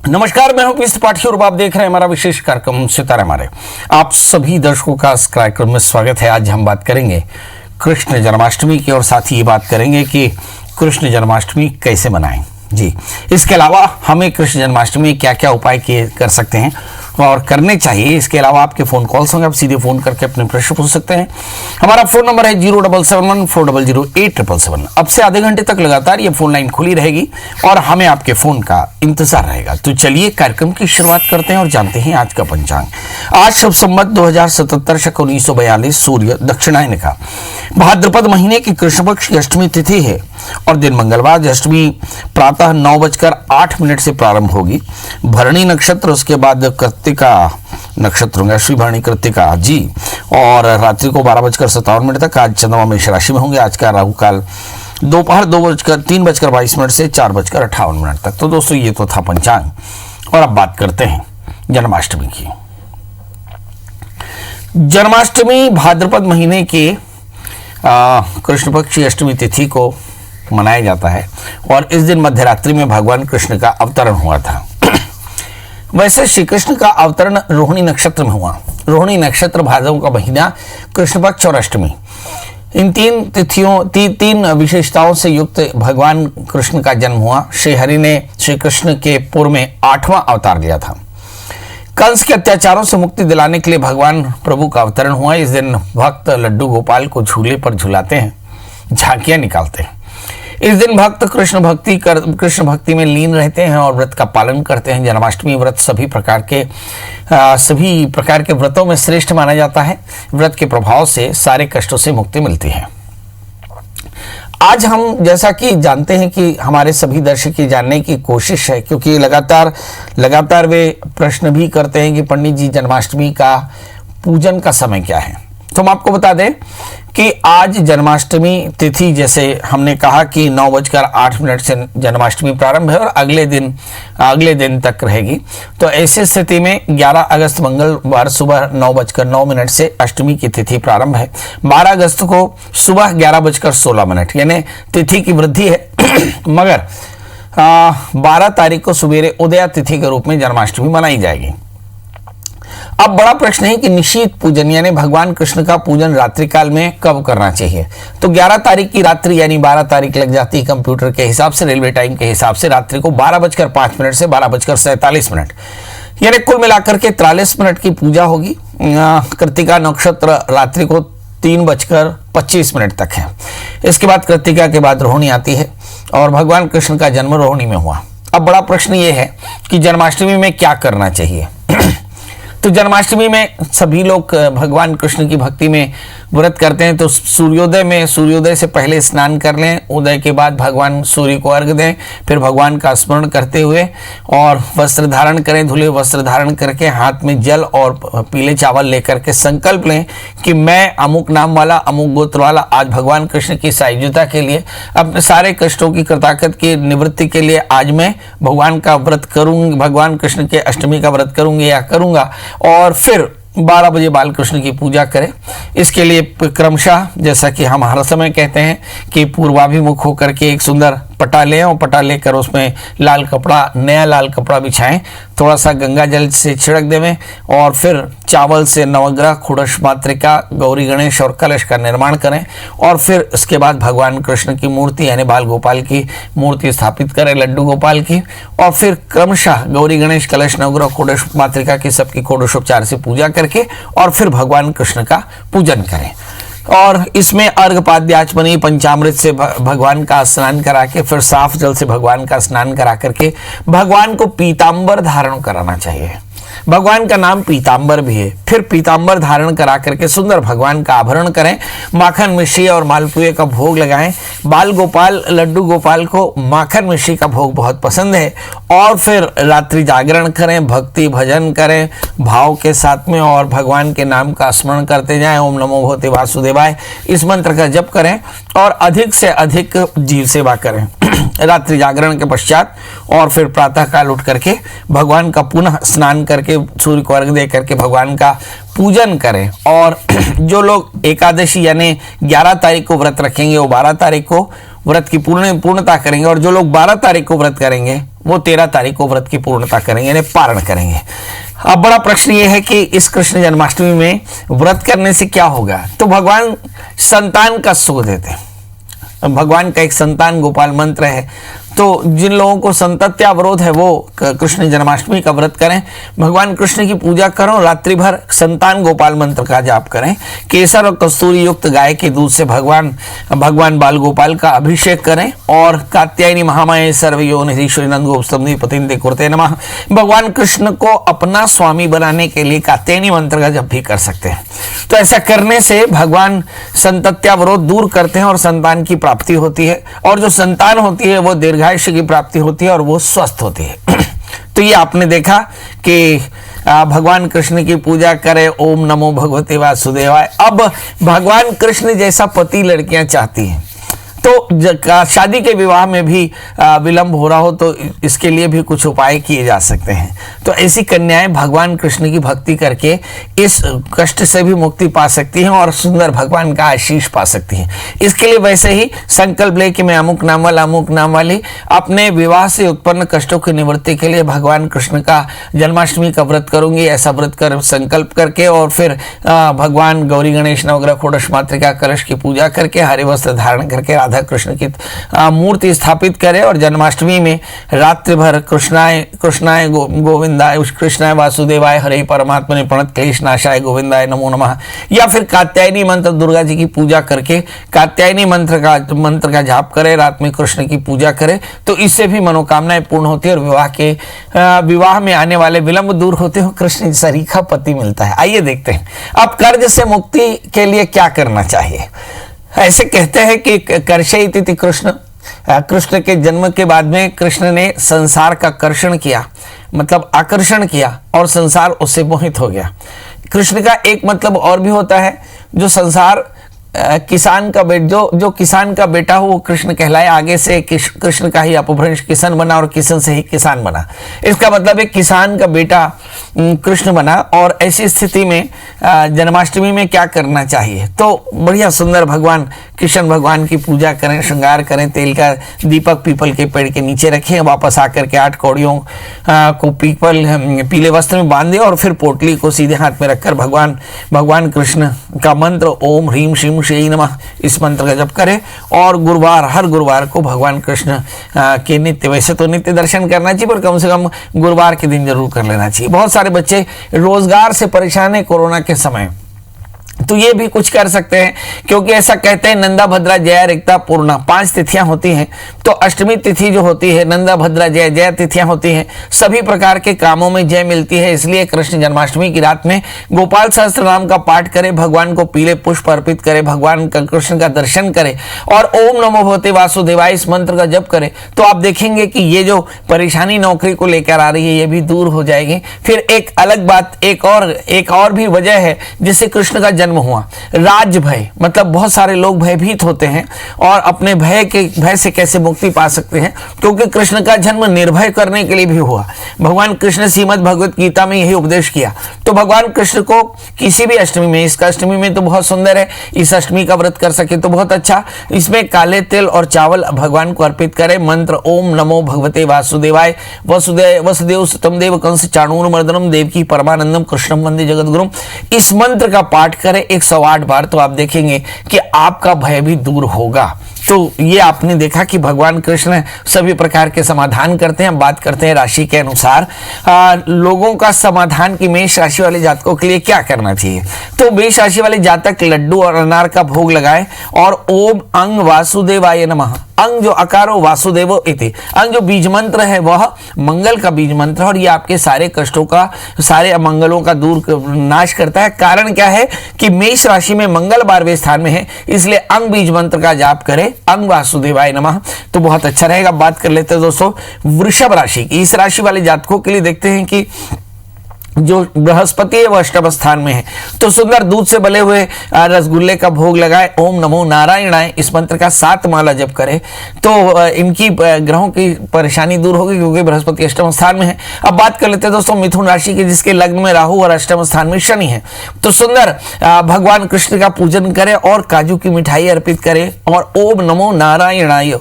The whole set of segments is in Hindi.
नमस्कार, मैं हूं पीएस त्रिपाठी और आप देख रहे हैं हमारा विशेष कार्यक्रम सितारे हमारे। आप सभी दर्शकों का इस कार्यक्रम में स्वागत है। आज हम बात करेंगे कृष्ण जन्माष्टमी की और साथ ही ये बात करेंगे कि कृष्ण जन्माष्टमी कैसे मनाएं। जी, इसके अलावा हमें कृष्ण जन्माष्टमी क्या क्या उपाय किए कर सकते हैं और करने चाहिए। इसके अलावा आपके फ़ोन कॉल्स होंगे, आप सीधे फ़ोन करके अपने प्रश्न पूछ सकते हैं। हमारा फ़ोन नंबर है 07714008777। अब से आधे घंटे तक लगातार ये फ़ोन लाइन खुली रहेगी और हमें आपके फ़ोन का इंतज़ार रहेगा। तो चलिए कार्यक्रम की शुरुआत करते हैं और जानते हैं आज का पंचांग। आज शुभ संवत 2077 शक 1942 सूर्य दक्षिणायन का भाद्रपद महीने की कृष्ण पक्ष की अष्टमी तिथि है और दिन मंगलवार। अष्टमी प्रातः 9:08 से प्रारंभ होगी। भरणी नक्षत्र, उसके बाद कृत्तिका नक्षत्र होंगे, अश्विनी भरणी कृत्तिका जी, और रात्रि को 12:57 तक आज चंद्रमा मेष राशि में होंगे। आज का राहु काल दोपहर 3:22 से 4:58 तक। तो दोस्तों ये तो था पंचांग और अब बात करते हैं जन्माष्टमी की। जन्माष्टमी भाद्रपद महीने के कृष्ण पक्ष की अष्टमी तिथि को मनाया जाता है और इस दिन मध्यरात्रि में भगवान कृष्ण का अवतरण हुआ था। वैसे श्री कृष्ण का अवतरण रोहिणी नक्षत्र में हुआ। रोहिणी नक्षत्र भादव का महीना, कृष्ण पक्ष और अष्टमी, इन तीन तिथियों तीन विशेषताओं से युक्त भगवान कृष्ण का जन्म हुआ। श्री हरि ने श्री कृष्ण के पूर्व में 8वां अवतार लिया था। कंस के अत्याचारों से मुक्ति दिलाने के लिए भगवान प्रभु का अवतरण हुआ। इस दिन भक्त लड्डू गोपाल को झूले पर झुलाते हैं, झांकियां निकालते हैं। इस दिन भक्त कृष्ण भक्ति में लीन रहते हैं और व्रत का पालन करते हैं। जन्माष्टमी व्रत सभी प्रकार के व्रतों में श्रेष्ठ माना जाता है। व्रत के प्रभाव से सारे कष्टों से मुक्ति मिलती है। आज हम जैसा कि जानते हैं कि हमारे सभी दर्शक की जानने की कोशिश है, क्योंकि लगातार वे प्रश्न भी करते हैं कि पंडित जी जन्माष्टमी का पूजन का समय क्या है। तो हम आपको बता दें कि आज जन्माष्टमी तिथि, जैसे हमने कहा कि 9:08 से जन्माष्टमी प्रारंभ है और अगले दिन तक रहेगी। तो ऐसी स्थिति में 11 अगस्त मंगलवार सुबह 9:09 से अष्टमी की तिथि प्रारंभ है। 12 अगस्त को सुबह 11:16 यानी तिथि की वृद्धि है मगर 12 तारीख को सवेरे उदया तिथि के रूप में जन्माष्टमी मनाई जाएगी। अब बड़ा प्रश्न है कि निश्चित पूजन यानी भगवान कृष्ण का पूजन रात्रि काल में कब करना चाहिए। तो 11 तारीख की रात्रि यानी 12 तारीख लग जाती है कंप्यूटर के हिसाब से, रेलवे टाइम के हिसाब से। रात्रि को 12:05 से 12:47 यानी कुल मिलाकर के 43 मिनट की पूजा होगी। कृत्तिका नक्षत्र रात्रि को 3:25 तक है। इसके बाद कृत्तिका के बाद रोहिणी आती है और भगवान कृष्ण का जन्म रोहिणी में हुआ। अब बड़ा प्रश्न ये है कि जन्माष्टमी में क्या करना चाहिए। तो जन्माष्टमी में सभी लोग भगवान कृष्ण की भक्ति में व्रत करते हैं। तो सूर्योदय से पहले स्नान कर लें, उदय के बाद भगवान सूर्य को अर्घ दें, फिर भगवान का स्मरण करते हुए और वस्त्र धारण करें। धुले वस्त्र धारण करके हाथ में जल और पीले चावल लेकर के संकल्प लें कि मैं अमुक नाम वाला, अमुक गोत्र वाला आज भगवान कृष्ण की सायुज्यता के लिए, अपने सारे कष्टों की कृताकत की निवृत्ति के लिए आज मैं भगवान का व्रत करूँगी, भगवान कृष्ण के अष्टमी का व्रत करूँगी या करूँगा। और फिर 12 बजे बाल कृष्ण की पूजा करें। इसके लिए क्रमशः, जैसा कि हम हर समय कहते हैं कि पूर्वाभिमुख होकर के एक सुंदर पटा लें और पटा लेकर उसमें नया लाल कपड़ा बिछाएं, थोड़ा सा गंगा जल से छिड़क देवें और फिर चावल से नवग्रह, खुड़श मातृका, गौरी गणेश और कलश का निर्माण करें और फिर उसके बाद भगवान कृष्ण की मूर्ति यानी बाल गोपाल की मूर्ति स्थापित करें, लड्डू गोपाल की, और फिर क्रमशः गौरी गणेश, कलश, नवग्रह, खुड़श मातृका की सबकी षोडशोपचार से पूजा करके और फिर भगवान कृष्ण का पूजन करें। और इसमें अर्घपाद्य आचमनी पंचामृत से भगवान का स्नान करा के, फिर साफ जल से भगवान का स्नान करा करके भगवान को पीतांबर धारण कराना चाहिए। भगवान का नाम पीतांबर भी है। फिर पीतांबर धारण करा करके सुंदर भगवान का आभरण करें, माखन मिश्री और मालपुए का भोग लगाएं। बाल गोपाल, लड्डू गोपाल को माखन मिश्री का भोग बहुत पसंद है। और फिर रात्रि जागरण करें, भक्ति भजन करें भाव के साथ में और भगवान के नाम का स्मरण करते जाएं। ओम नमो भगवते वासुदेवाय, इस मंत्र का जप करें और अधिक से अधिक जीव सेवा करें रात्रि जागरण के पश्चात। और फिर प्रातः काल उठ करके भगवान का पुनः स्नान करके, सूर्य को अर्घ दे करके भगवान का पूजन करें। और जो लोग एकादशी यानी 11 तारीख को व्रत रखेंगे वो 12 तारीख को, व्रत की पूर्णता करेंगे, और जो लोग 12 तारीख को व्रत करेंगे वो 13 तारीख को व्रत की पूर्णता करेंगे, यानी पारण करेंगे। अब बड़ा प्रश्न ये है कि इस कृष्ण जन्माष्टमी में व्रत करने से क्या होगा? तो भगवान संतान का सुख देते हैं। भगवान का एक संतान गोपाल मंत्र है, तो जिन लोगों को संतत्यावरोध है वो कृष्ण जन्माष्टमी का व्रत करें, भगवान कृष्ण की पूजा करो, रात्रि भर संतान गोपाल मंत्र का जाप करें, केसर और कस्तूरी युक्त गाय के दूध से भगवान बाल गोपाल का अभिषेक करें, और कात्यायनी महामाये सर्वयोनिधीश्वरी नंद गोपस्तम्भि पतिंदे कुरते नमः। भगवान कृष्ण को अपना स्वामी बनाने के लिए कात्यायनी मंत्र का जप भी कर सकते हैं। तो ऐसा करने से भगवान संतत्यावरोध दूर करते हैं और संतान की प्राप्ति होती है, और जो संतान होती है वो दीर्घायुष्य की प्राप्ति होती है और वो स्वस्थ होती है। तो ये आपने देखा कि भगवान कृष्ण की पूजा करें, ओम नमो भगवते वासुदेवाय। अब भगवान कृष्ण जैसा पति लड़कियां चाहती हैं, तो शादी के विवाह में भी विलंब हो रहा हो तो इसके लिए भी कुछ उपाय किए जा सकते हैं। तो ऐसी कन्याएं भगवान कृष्ण की भक्ति करके इस कष्ट से भी मुक्ति पा सकती हैं और सुंदर भगवान का आशीष पा सकती हैं। इसके लिए वैसे ही संकल्प ले कि मैं अमुक नाम वाली अपने विवाह से उत्पन्न कष्टों की निवृत्ति के लिए भगवान कृष्ण का जन्माष्टमी का व्रत करूंगी, ऐसा व्रत कर संकल्प करके, और फिर भगवान गौरी गणेश नवग्रह षोडश मातृका कलश की पूजा करके, हरे वस्त्र धारण करके राधा कृष्ण की मूर्ति स्थापित करें, और जन्माष्टमी में रात्रि भर कृष्णाय गोविंदाय, कृष्णाय वासुदेवाय, हरे परमात्मने प्रणत क्लेश नाशाय गोविंदाय नमो नमः, या फिर कात्यायनी मंत्र दुर्गा जी की पूजा करके कात्यायनी मंत्र का जाप करें, रात में कृष्ण की पूजा करें, तो इससे भी मनोकामनाएं पूर्ण होती है और विवाह में आने वाले विलंब दूर होते हो, कृष्ण सरीखा पति मिलता है। आइए देखते हैं अब कर्ज से मुक्ति के लिए क्या करना चाहिए। ऐसे कहते हैं कि कर्षयिति कृष्ण, कृष्ण के जन्म के बाद में कृष्ण ने संसार का कर्षण किया, मतलब आकर्षण किया, और संसार उससे मोहित हो गया। कृष्ण का एक मतलब और भी होता है, जो संसार किसान का जो किसान का बेटा हो वो कृष्ण कहलाए। आगे से कृष्ण का ही अपभ्रंश किशन बना और किशन से ही किसान बना। इसका मतलब एक किसान का बेटा कृष्ण बना। और ऐसी स्थिति में जन्माष्टमी में क्या करना चाहिए? तो बढ़िया सुंदर भगवान कृष्ण भगवान की पूजा करें, श्रृंगार करें, तेल का दीपक पीपल के पेड़ के नीचे रखें, वापस आकर के 8 कौड़ियों को पीले वस्त्र में बांधे और फिर पोटली को सीधे हाथ में रखकर भगवान कृष्ण का मंत्र ओम ह्रीम श्रीम श्री नमः इस मंत्र का जप करें। और हर गुरुवार को भगवान कृष्ण के नित्य, वैसे तो नित्य दर्शन करना चाहिए पर कम से कम गुरुवार के दिन जरूर कर लेना चाहिए। बहुत सारे बच्चे रोजगार से परेशान है कोरोना के समय, तो ये भी कुछ कर सकते हैं, क्योंकि ऐसा कहते हैं नंदा भद्रा जया रिक्ता पूर्णा 5 तिथियां होती हैं। तो अष्टमी तिथि जो होती है नंदा भद्रा जय तिथियां होती हैं, सभी प्रकार के कामों में जय मिलती है। इसलिए कृष्ण जन्माष्टमी की रात में गोपाल सहस्त्र नाम का पाठ करें, भगवान को पीले पुष्प अर्पित करें, भगवान का कृष्ण का दर्शन करें और ओम नमो भगवते वासुदेवाय इस मंत्र का जप करें, तो आप देखेंगे कि ये जो परेशानी नौकरी को लेकर आ रही है ये भी दूर हो जाएगी। फिर एक अलग बात, एक और भी वजह है जिससे कृष्ण का जन्म हुआ, राज भय। मतलब बहुत सारे लोग भयभीत होते हैं और अपने भय से कैसे मुक्ति पा सकते हैं, क्योंकि कृष्ण का जन्म निर्भय करने के लिए भी हुआ। भगवान कृष्ण श्रीमद् भगवत गीता में यही उपदेश किया। तो भगवान कृष्ण को किसी भी अष्टमी में, इसका अष्टमी में तो बहुत सुंदर है, इस अष्टमी का व्रत कर सके तो बहुत अच्छा। इसमें काले तिल और चावल भगवान को अर्पित करें। मंत्र ओम नमो भगवते वासुदेवाय, वसुदेव सुतम देव कंस चाणूर मर्दनम देवकी परमानंदम कृष्णम वंदे जगद्गुरुम, इस मंत्र का पाठ करें 108 बार, तो आप देखेंगे कि आपका भय भी दूर होगा। तो ये आपने देखा कि भगवान कृष्ण सभी प्रकार के समाधान करते हैं। बात करते हैं राशि के अनुसार लोगों का समाधान की मेष राशि वाले जातकों के लिए क्या करना चाहिए। तो मेष राशि वाले जातक लड्डू और अनार का भोग लगाए और ओम अंग वासुदेवाय नमः, अंग जो अकारो वासुदेवो इति, अंग जो बीज मंत्र है वह मंगल का बीज मंत्र है और ये आपके सारे कष्टों का, सारे अमंगलों का दूर नाश करता है। कारण क्या है कि मेष राशि में मंगल 12वें स्थान में है, इसलिए अंग बीज मंत्र का जाप करें, अंग वासुदेवाय नमः, तो बहुत अच्छा रहेगा। बात कर लेते हैं दोस्तों वृषभ राशि की। इस राशि वाले जातकों के लिए देखते हैं कि जो बृहस्पति है वह अष्टम स्थान में है। तो सुंदर दूध से बले हुए रसगुल्ले का भोग लगाए, ओम नमो नारायणाय इस मंत्र का 7 माला जप करें तो इनकी ग्रहों की परेशानी दूर होगी, क्योंकि बृहस्पति अष्टम स्थान में है। अब बात कर लेते हैं दोस्तों मिथुन राशि की, जिसके लग्न में राहु और अष्टम स्थान में शनि है। तो सुंदर भगवान कृष्ण का पूजन करें और काजू की मिठाई अर्पित करें और ओम नमो नारायणाय,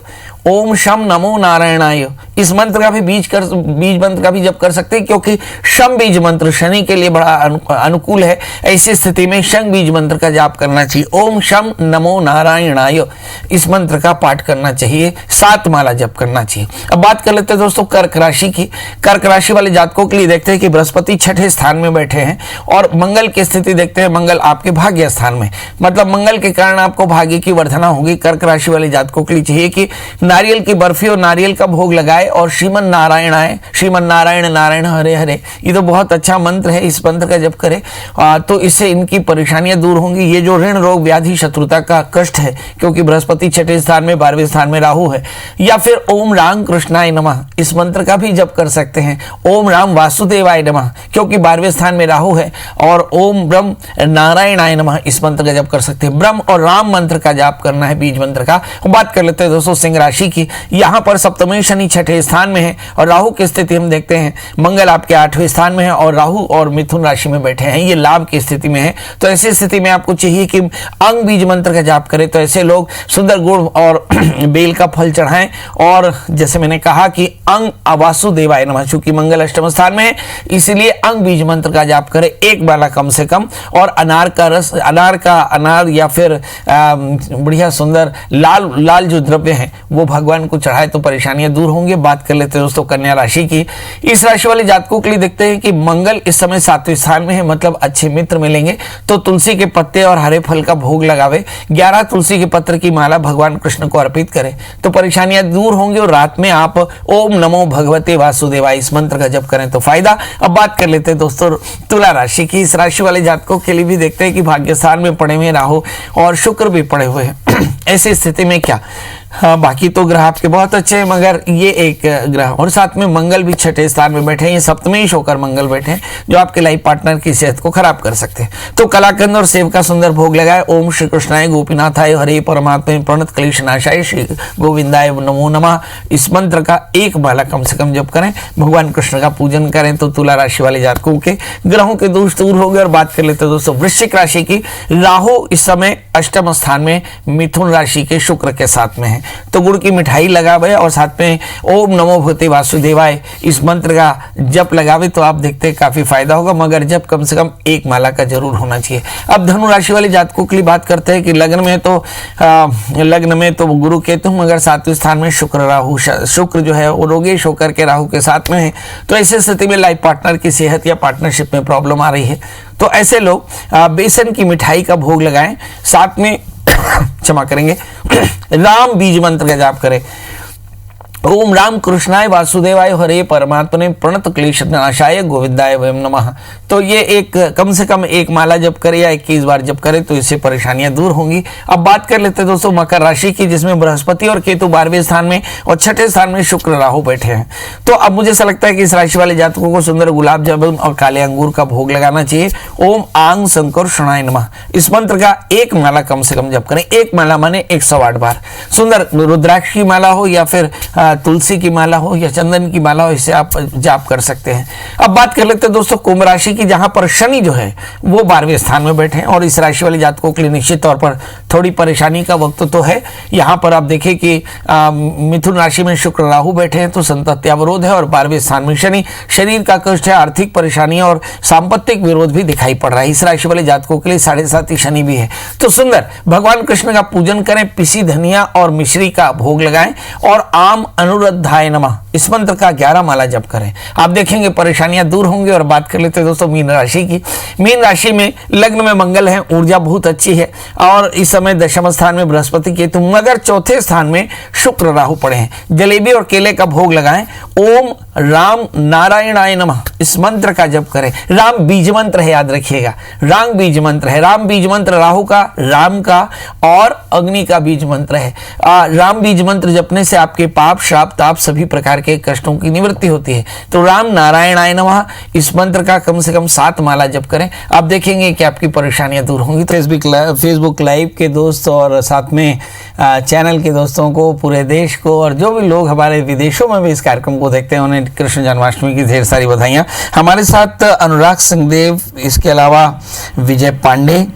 ओम शम नमो नारायणाय इस मंत्र का भी बीज मंत्र का भी जप कर सकते हैं, क्योंकि शम बीज मंत्र शनि के लिए बड़ा अनुकूल है। ऐसी स्थिति में शंख बीज मंत्र का जाप करना चाहिए। ओम शम नमो नारायणाय इस मंत्र का पाठ करना चाहिए, 7 माला जप करना चाहिए। अब बात कर लेते हैं दोस्तों कर्क राशि की। कर्क राशि वाले जातकों के लिए देखते हैं कि बृहस्पति 6ठे स्थान में बैठे हैं और मंगल की स्थिति देखते हैं, मंगल आपके भाग्य स्थान में, मतलब मंगल के कारण आपको भाग्य की वर्धना होगी। कर्क राशि वाले जातकों के लिए चाहिए कि नारियल की बर्फी और नारियल का भोग लगाए और श्रीमन नारायण आए, श्रीमन नारायण नारायण हरे हरे, ये तो बहुत अच्छा मंत्र है, इस मंत्र का जप करें तो इससे इनकी परेशानियां दूर होंगी। ये जो ऋण रोग व्याधि शत्रुता का कष्ट है, क्योंकि बृहस्पति 6ठे स्थान में 12वें स्थान में राहु है। या फिर ओम राम कृष्णाय नमः इस मंत्र का भी जप कर सकते हैं। ओम राम वासुदेवाय नमः क्योंकि 12वें स्थान में राहु है, और ओम ब्रह्म नारायणाय नमः इस मंत्र का जप कर सकते हैं। ब्रह्म और राम मंत्र का जाप करना है, बीज मंत्र का। बात कर लेते हैं दोस्तों सिंह राशि की। यहाँ पर सप्तमी शनि 6ठे स्थान में है और राहु की स्थिति हम देखते हैं, मंगल आपके 8वें स्थान में है और राहु और मिथुन राशि में बैठे हैं, ये लाभ की स्थिति में है। तो ऐसी स्थिति में आपको चाहिए कि अंग बीज मंत्र का जाप करें। तो ऐसे लोग सुंदर गुड़ और बेल का फल चढ़ाएं, और जैसे मैंने कहा कि अंग वासुदेवाय नमः, चूंकि मंगल अष्टम स्थान में है इसलिए अंग बीज मंत्र का जाप करें 1 माला कम से कम, और अनार का रस, अनार या फिर बढ़िया सुंदर लाल जो द्रव्य है वो भगवान को चढ़ाए तो परेशानियां दूर होंगी। बात कर लेते हैं दोस्तों कन्या राशि की। इस राशि वाले जातकों के लिए देखते हैं कि मंगल इस समय 7वें स्थान में है, मतलब अच्छे मित्र मिलेंगे। तो तुलसी के पत्ते और हरे फल का भोग लगावे, 11 तुलसी के पत्र की माला भगवान कृष्ण को अर्पित करें तो परेशानियां दूर होंगी। और रात में आप ओम नमो भगवते वासुदेवाय इस मंत्र का जप करें तो फायदा। अब बात कर लेते हैं दोस्तों तुला राशि की। इस राशि वाले जातकों के लिए भी देखते हैं कि भाग्य स्थान में पड़े हुए राहु और शुक्र भी पड़े हुए हैं। ऐसी स्थिति में क्या, हाँ बाकी तो ग्रह आपके बहुत अच्छे हैं, मगर ये एक ग्रह और साथ में मंगल भी 6ठे स्थान में बैठे हैं, ये सप्तमेश होकर मंगल बैठे हैं जो आपके लाइफ पार्टनर की सेहत को खराब कर सकते हैं। तो कलाकंद और सेव का सुंदर भोग लगाए। ओम श्री कृष्णाय गोपीनाथाय हरे परमात्मा प्रणत क्लेश नाशाय श्री गोविंदाय नमो नमः इस मंत्र का 1 माला कम से कम जप करें, भगवान कृष्ण का पूजन करें तो तुला राशि वाले जातकों के ग्रहों के दोष दूर हो गए। और बात कर लेते हैं दोस्तों वृश्चिक राशि की। राहु इस समय अष्टम स्थान में मिथुन राशि के शुक्र के साथ में है, तो गुड़ की मिठाई लगावे और साथ में ओम नमो भगवते वासुदेवाय इस मंत्र का जप लगावे तो आप देखते हैं काफी फायदा होगा, मगर जप कम से कम 1 माला का जरूर होना चाहिए। अब धनु राशि वाले जातकों के लिए बात करते हैं कि लग्न में तो गुरु केतु, मगर 7वें स्थान में शुक्र जो है वो रोगेश होकर के राहु के साथ में है। तो ऐसी स्थिति में लाइफ पार्टनर की सेहत या पार्टनरशिप में प्रॉब्लम आ रही है, तो ऐसे लोग बेसन की मिठाई का भोग लगाएं, साथ में क्षमा करेंगे राम बीज मंत्र का जाप करें। ओम राम कृष्णाय वासुदेवाय हरे परमात्मने प्रणत क्लेश नाशाय गोविंदाय वयम नमः। तो ये एक कम से कम 1 माला जप करे या 21 बार जप करे तो इससे परेशानियां दूर होंगी। अब बात कर लेते हैं दोस्तों मकर राशि की, जिसमें बृहस्पति और केतु 12वें स्थान में और 6ठे स्थान में शुक्र राहु बैठे हैं। तो अब मुझे ऐसा लगता है कि इस राशि वाले जातकों को सुंदर गुलाब जामुन और काले अंगूर का भोग लगाना चाहिए। ओम आंग शंकर शनाय नमः इस मंत्र का 1 माला कम से कम जप करें। 1 माला माने 108 बार। सुंदर रुद्राक्ष की माला हो या फिर तुलसी की माला हो या चंदन की माला हो, इससे आप जाप कर सकते हैं। अब बात कर लेते हैं दोस्तों कुंभ राशि की, जहां पर शनि जो है वो 12वें स्थान में बैठे हैं और इस राशि वाले जातकों के लिए निश्चित तौर पर थोड़ी परेशानी का वक्त तो है। यहाँ पर आप देखें कि मिथुन राशि में शुक्र राहु बैठे हैं तो संतत्यावरोध है, और 12वें स्थान में शनि, शरीर का कष्ट है, आर्थिक परेशानियां और सांपत्तिक विरोध भी दिखाई पड़ रहा है। इस राशि वाले जातकों के लिए 7.5 शनि भी है। तो सुंदर भगवान कृष्ण का पूजन करें, पिसी धनिया और मिश्री का भोग लगाएं और आम अनुरुद्धाय नमः इस मंत्र का 11 माला जप करें, आप देखेंगे परेशानियां दूर होंगी। और बात कर लेते हैं दोस्तों मीन राशि की। मीन राशि में लग्न में मंगल है, ऊर्जा बहुत अच्छी है और इस समय दशम स्थान में बृहस्पति केतु, मगर 4थे स्थान में शुक्र राहु पड़े हैं। जलेबी और केले का भोग लगाएं। ओम राम नारायणाय नमः इस मंत्र का जप करें। राम बीज मंत्र है, याद रखिएगा, राम बीज मंत्र है। राम बीज मंत्र राहु का, राम का और अग्नि का बीज मंत्र है। राम बीज मंत्र जपने से आपके पाप श्राप ताप सभी प्रकार के कष्टों की निवृत्ति होती है। तो राम नारायणाय नमः इस मंत्र का कम से कम 7 माला जप करें, आप देखेंगे कि आपकी परेशानियां दूर होंगी। फेसबुक लाइव के दोस्त और साथ में चैनल के दोस्तों को, पूरे देश को, और जो भी लोग हमारे विदेशों में भी इस कार्यक्रम को देखते हैं उन्हें कृष्ण जन्माष्टमी की ढेर सारी बधाइयाँ। हमारे साथ अनुराग सिंहदेव, इसके अलावा विजय पांडे,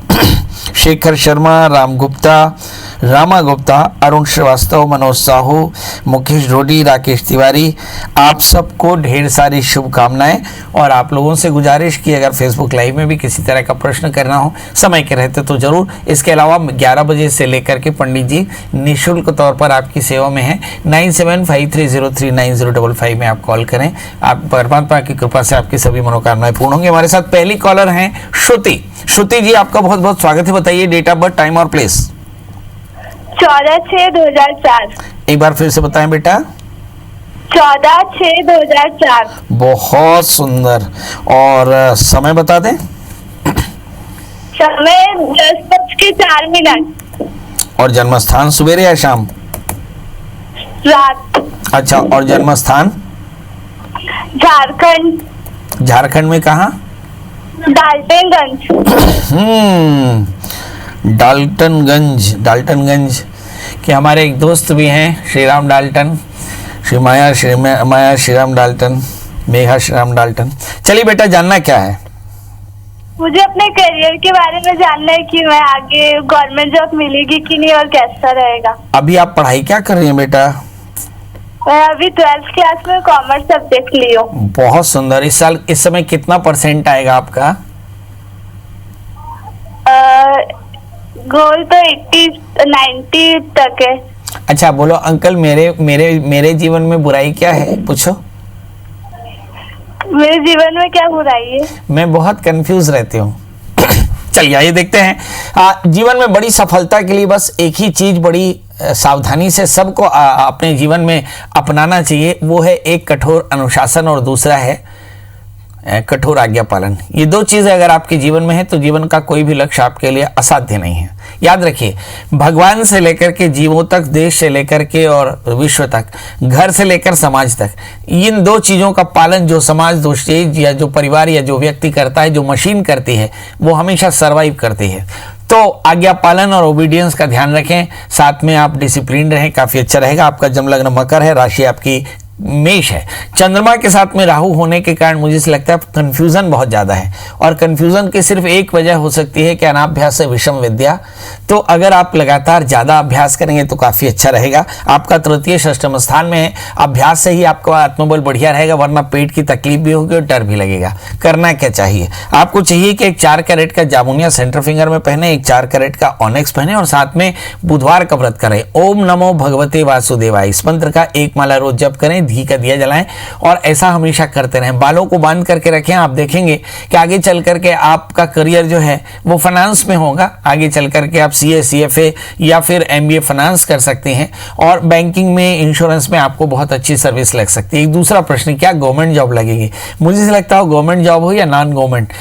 शेखर शर्मा, राम गुप्ता, रामा गुप्ता, अरुण श्रीवास्तव, मनोज साहू, मुकेश ढोडी, राकेश तिवारी, आप सबको ढेर सारी शुभकामनाएं। और आप लोगों से गुजारिश की अगर फेसबुक लाइव में भी किसी तरह का प्रश्न करना हो समय के रहते तो जरूर। इसके अलावा 11 बजे से लेकर के पंडित जी निःशुल्क तौर पर आपकी सेवा में है। 9753039055 में आप कॉल करें। आप परमात्मा की कृपा से आपकी सभी मनोकामनाएं पूर्ण होंगी। हमारे साथ पहली कॉलर हैं श्रुति। श्रुति जी, आपका बहुत बहुत स्वागत है। बताइए डेट ऑफ बर्थ, टाइम और प्लेस। 14/6/2004। एक बार फिर से बताएं बेटा। 14/6/2004। बहुत सुंदर। और समय बता दें। समय 10:04। और जन्म स्थान सवेरे या शाम? रात। अच्छा, और जन्म स्थान? झारखंड। झारखंड में कहाँ? डाल्टनगंज। डाल्टनगंज के हमारे एक दोस्त भी हैं, श्रीराम डाल्टन, माया श्रीराम डाल्टन, मेघा श्रीराम डाल्टन। चलिए बेटा, जानना क्या है? मुझे अपने करियर के बारे में जानना है कि मैं आगे गवर्नमेंट जॉब मिलेगी कि नहीं और कैसा रहेगा। अभी आप पढ़ाई क्या कर रही हैं बेटा? मैं अभी 12th क्लास में कॉमर्स सब्जेक्ट ली हूँ। बहुत सुंदर। इस साल इस समय कितना % आएगा आपका? गोल तो 80-90 तक है। अच्छा, बोलो अंकल, मेरे जीवन में बुराई क्या है, पूछो। मेरे जीवन में क्या बुराई है? मैं बहुत कंफ्यूज रहती हूँ। चलिए आइए देखते हैं। जीवन में बड़ी सफलता के लिए बस एक ही चीज बड़ी सावधानी से सबको अपने जीवन में अपनाना चाहिए, वो है एक कठोर अनुशासन और दूसरा है कठोर आज्ञा पालन। ये 2 चीजें अगर आपके जीवन में है तो जीवन का कोई भी लक्ष्य आपके लिए असाध्य नहीं है। याद रखिए, भगवान से लेकर के जीवों तक, देश से लेकर के और विश्व तक, घर से लेकर समाज तक, इन 2 चीजों का पालन जो समाज, जो स्टेज या जो परिवार या जो व्यक्ति करता है, जो मशीन करती है, वो हमेशा सर्वाइव करती है। तो आज्ञा पालन और ओबीडियंस का ध्यान रखें, साथ में आप डिसिप्लिन रहें, काफी अच्छा रहेगा। आपका जन्म लग्न मकर है, राशि आपकी मेष है। चंद्रमा के साथ में राहु होने के कारण मुझे से लगता है कंफ्यूजन बहुत ज्यादा है, और कंफ्यूजन की सिर्फ एक वजह हो सकती है कि अनाभ्यास से विषम विद्या। तो अगर आप लगातार ज्यादा अभ्यास करेंगे तो काफी अच्छा रहेगा। आपका तृतीय षष्ठम स्थान में है, अभ्यास से ही आपका आत्मबल बढ़िया रहेगा, वरना पेट की तकलीफ भी होगी और डर भी लगेगा। करना क्या चाहिए आपको? चाहिए कि एक 4 कैरेट का जामुनिया सेंटर फिंगर में पहने, एक 4 कैरेट का ऑनेक्स पहने, और साथ में बुधवार का व्रत करें। ओम नमो भगवते वासुदेवाय इस मंत्र का 1 माला रोज जप करें, घी का दिया जलाएं, और ऐसा हमेशा करते रहें। बालों को बांध करके रखें। आप देखेंगे कि आगे चल करके आपका करियर जो है वो फाइनेंस में होगा। आगे चल करके आप CA CFA या फिर MBA फाइनेंस कर सकते हैं, और बैंकिंग में, इंश्योरेंस में आपको बहुत अच्छी सर्विस लग सकती है। एक दूसरा प्रश्न, क्या गवर्नमेंट जॉब लगेगी? मुझे से लगता है गवर्नमेंट जॉब हो या नॉन गवर्नमेंट,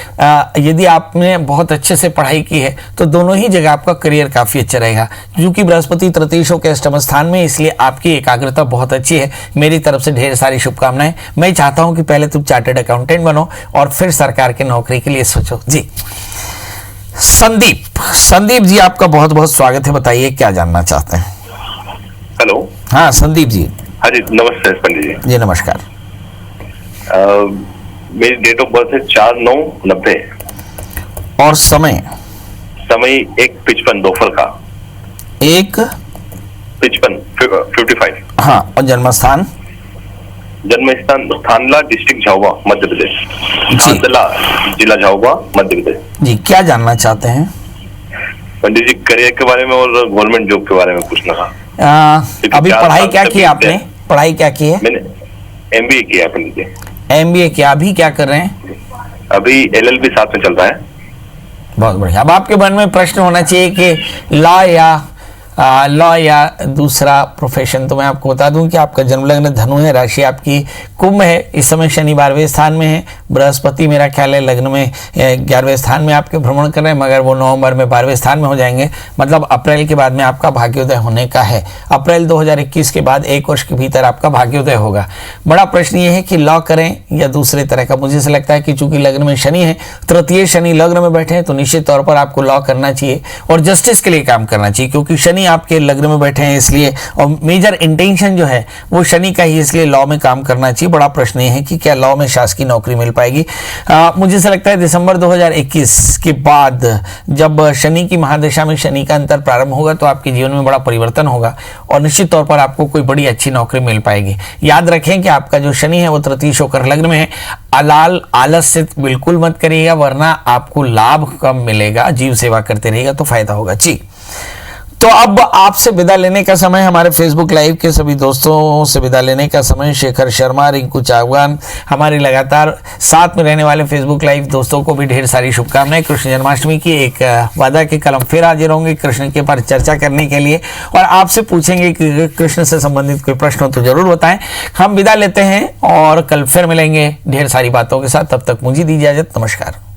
यदि आपने बहुत अच्छे से पढ़ाई की है तो दोनों ही जगह आपका करियर काफी अच्छा रहेगा। क्योंकि बृहस्पति तृतीयों के अष्टम स्थान में, इसलिए आपकी एकाग्रता बहुत अच्छी है। मेरी तरफ से ढेर सारी शुभकामनाएं। मैं चाहता हूं कि पहले तुम चार्टर्ड अकाउंटेंट बनो और फिर सरकार की नौकरी के लिए सोचो। जी संदीप जी, आपका बहुत बहुत स्वागत है। बताइए क्या जानना चाहते हैं? हेलो। हाँ संदीप जी। हाँ जी, नमस्ते पंडित जी। जी नमस्कार। मेरी डेट ऑफ बर्थ है 4/9/90। और समय? समय 1:55 दोपहर का। 1:55 हाँ। और जन्म स्थान? जन्म स्थान थानला, डिस्ट्रिक्ट झाबुआ, मध्य प्रदेश। थानला जिला झाबुआ, मध्य प्रदेश। जी, क्या जानना चाहते हैं पंडित जी? करियर के बारे में और गवर्नमेंट जॉब के बारे में पूछना था। अभी पढ़ाई क्या की आपने? पढ़ाई क्या की है? मैंने MBA किया है पंडित जी। MBA किया। अभी क्या कर रहे हैं? अभी LLB साथ में चल रहा है। बहुत बढ़िया। अब आपके मन में प्रश्न होना चाहिए कि लॉ या लॉ या दूसरा प्रोफेशन। तो मैं आपको बता दूं कि आपका जन्म लग्न धनु है, राशि आपकी कुंभ है, इस समय शनि 12वें स्थान में है, बृहस्पति मेरा ख्याल है लग्न में 11वें स्थान में आपके भ्रमण कर रहे हैं, मगर वो नवंबर में 12वें स्थान में हो जाएंगे, मतलब अप्रैल के बाद में आपका भाग्योदय होने का है। अप्रैल 2021 के बाद 1 वर्ष के भीतर आपका भाग्योदय होगा। बड़ा प्रश्न ये है कि लॉ करें या दूसरे तरह का। मुझे ऐसा लगता है कि चूंकि लग्न में शनि है, तृतीय शनि लग्न में बैठे हैं, तो निश्चित तौर पर आपको लॉ करना चाहिए और जस्टिस के लिए काम करना चाहिए, क्योंकि शनि आपके लग्न में बैठे हैं इसलिए, और मेजर इंटेंशन जो है वो शनि का ही, इसलिए लॉ में काम करना चाहिए। बड़ा प्रश्न ये है कि क्या लॉ में शासकीय नौकरी मिल पाएगी। मुझे ऐसा लगता है दिसंबर 2021 के बाद जब शनि की महादशा में शनि का अंतर प्रारंभ होगा तो आपके जीवन में बड़ा परिवर्तन होगा और निश्चित तौर पर आपको कोई बड़ी अच्छी नौकरी मिल पाएगी। याद रखें कि आपका जो शनि है वो तृतीय शोकर लग्न में है। आलस्य बिल्कुल मत करिएगा, वरना आपको लाभ कम मिलेगा। जीव सेवा करते रहिएगा तो फायदा होगा जी। तो अब आपसे विदा लेने का समय, हमारे फेसबुक लाइव के सभी दोस्तों से विदा लेने का समय। शेखर शर्मा, रिंकू चावगान, हमारे लगातार साथ में रहने वाले फेसबुक लाइव दोस्तों को भी ढेर सारी शुभकामनाएं। कृष्ण जन्माष्टमी की एक वादा के कलम फिर हाजिर होंगे कृष्ण के पर चर्चा करने के लिए, और आपसे पूछेंगे कि कृष्ण से संबंधित कोई प्रश्न हो तो जरूर बताएं। हम विदा लेते हैं और कल फिर मिलेंगे ढेर सारी बातों के साथ। तब तक मुझे दी इजाजत, नमस्कार।